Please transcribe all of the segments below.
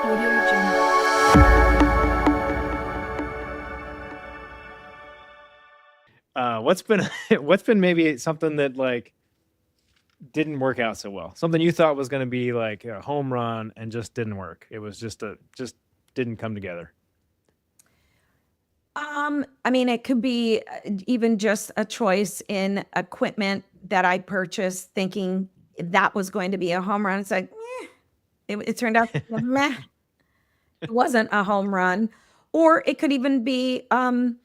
Audio Jungle. What's been what's been maybe something that like didn't work out so well? Something you thought was going to be like a home run and just didn't work. It was just didn't come together. I mean, it could be even just a choice in equipment that I purchased thinking that was going to be a home run. It's like, meh. It turned out, meh. It wasn't a home run. Or it could even be an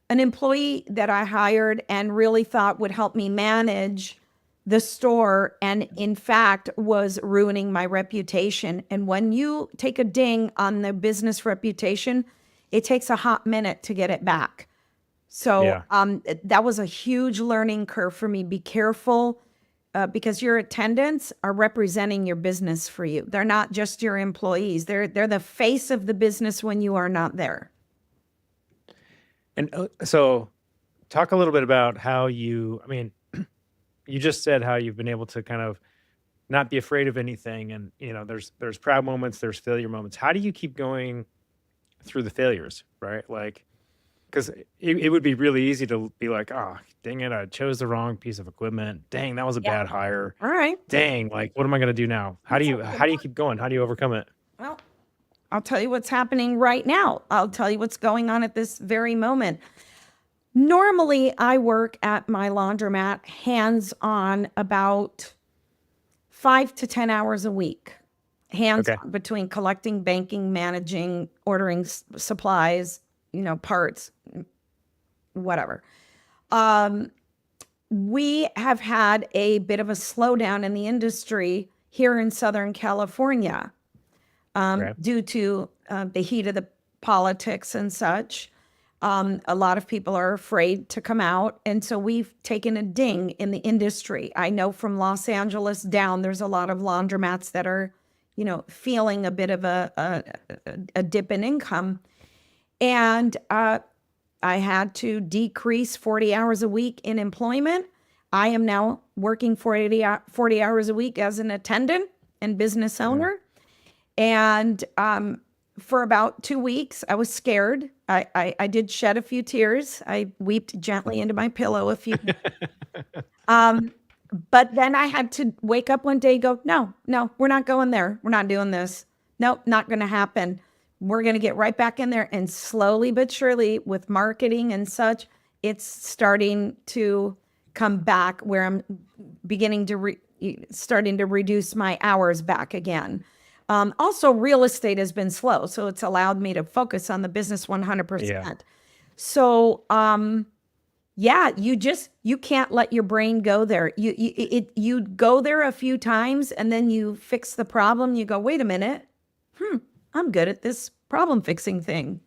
employee that I hired and really thought would help me manage the store and in fact was ruining my reputation. And when you take a ding on the business reputation, it takes a hot minute to get it back. So Yeah. that was a huge learning curve for me. Be careful because your attendants are representing your business for you. They're not just your employees. They're the face of the business when you are not there. And so talk a little bit about how I mean, you just said how you've been able to kind of not be afraid of anything and there's proud moments, there's failure moments. How do you keep going through the failures, right? Like because it would be really easy to be like, oh, dang it, I chose the wrong piece of equipment. Dang, that was a Yeah. bad hire. All right. Dang, like what am I gonna do now? How do you keep going? How do you overcome it? Well, I'll tell you what's happening right now. I'll tell you what's going on at this very moment. Normally, I work at my laundromat hands on about 5 to 10 hours a week, hands Okay. on between collecting, banking, managing, ordering supplies, parts, whatever. Um, we have had a bit of a slowdown in the industry here in Southern California Okay. due to the heat of the politics and such. A lot of people are afraid to come out. And so we've taken a ding in the industry. I know from Los Angeles down, there's a lot of laundromats that are, feeling a bit of a dip in income. And I had to decrease 40 hours a week in employment. I am now working 40 hours a week as an attendant and business Mm. owner. And for about 2 weeks, I was scared. I did shed a few tears. I wept gently into my pillow a few. But then I had to wake up one day and go, no, no, we're not going there. We're not doing this. Nope, not going to happen. We're going to get right back in there. And slowly but surely, with marketing and such, it's starting to come back where I'm beginning to starting to reduce my hours back again. Also, real estate has been slow, so it's allowed me to focus on the business Yeah. 100%. So, yeah, you can't let your brain go there. You go there a few times and then you fix the problem. You go, wait a minute, I'm good at this problem fixing thing.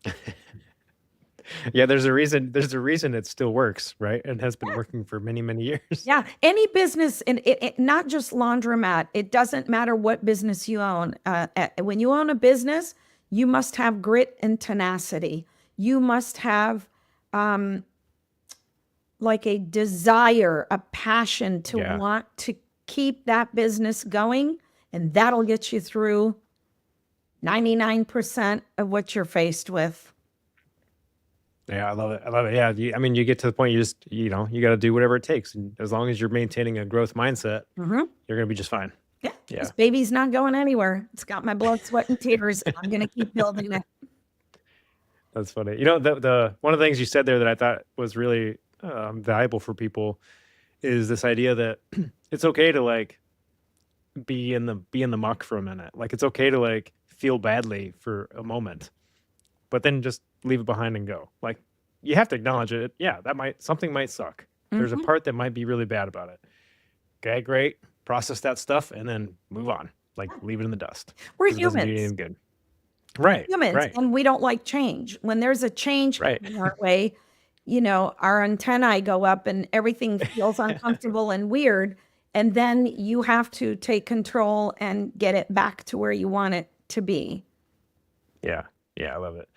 Yeah, there's a reason it still works, right? And has been working for many, many years. Yeah, any business, and not just laundromat. It doesn't matter what business you own. When you own a business, you must have grit and tenacity. You must have like a desire, a passion to Yeah. want to keep that business going, and that'll get you through 99% of what you're faced with. Yeah, I love it. I love it. Yeah, I mean, you get to the point you just, you got to do whatever it takes. And as long as you're maintaining a growth mindset, you're going to be just fine. Yeah, Yeah, this baby's not going anywhere. It's got my blood, sweat, and tears. I'm going to keep building it. that's funny. The one of the things you said there that I thought was really valuable for people is this idea that it's okay to like be in the muck for a minute. Like it's okay to like feel badly for a moment, but then just leave it behind and go. Like you have to acknowledge it. Yeah, something might suck. There's a Mhm. part that might be really bad about it. Okay, great. Process that stuff and then move on. Like leave it in the dust We're because it doesn't do you humans. any good. Right, Humans, right, and we don't like change. When there's a change right. coming our way, our antennae go up and everything feels uncomfortable and weird. And then you have to take control and get it back to where you want it to be. Yeah, yeah, I love it.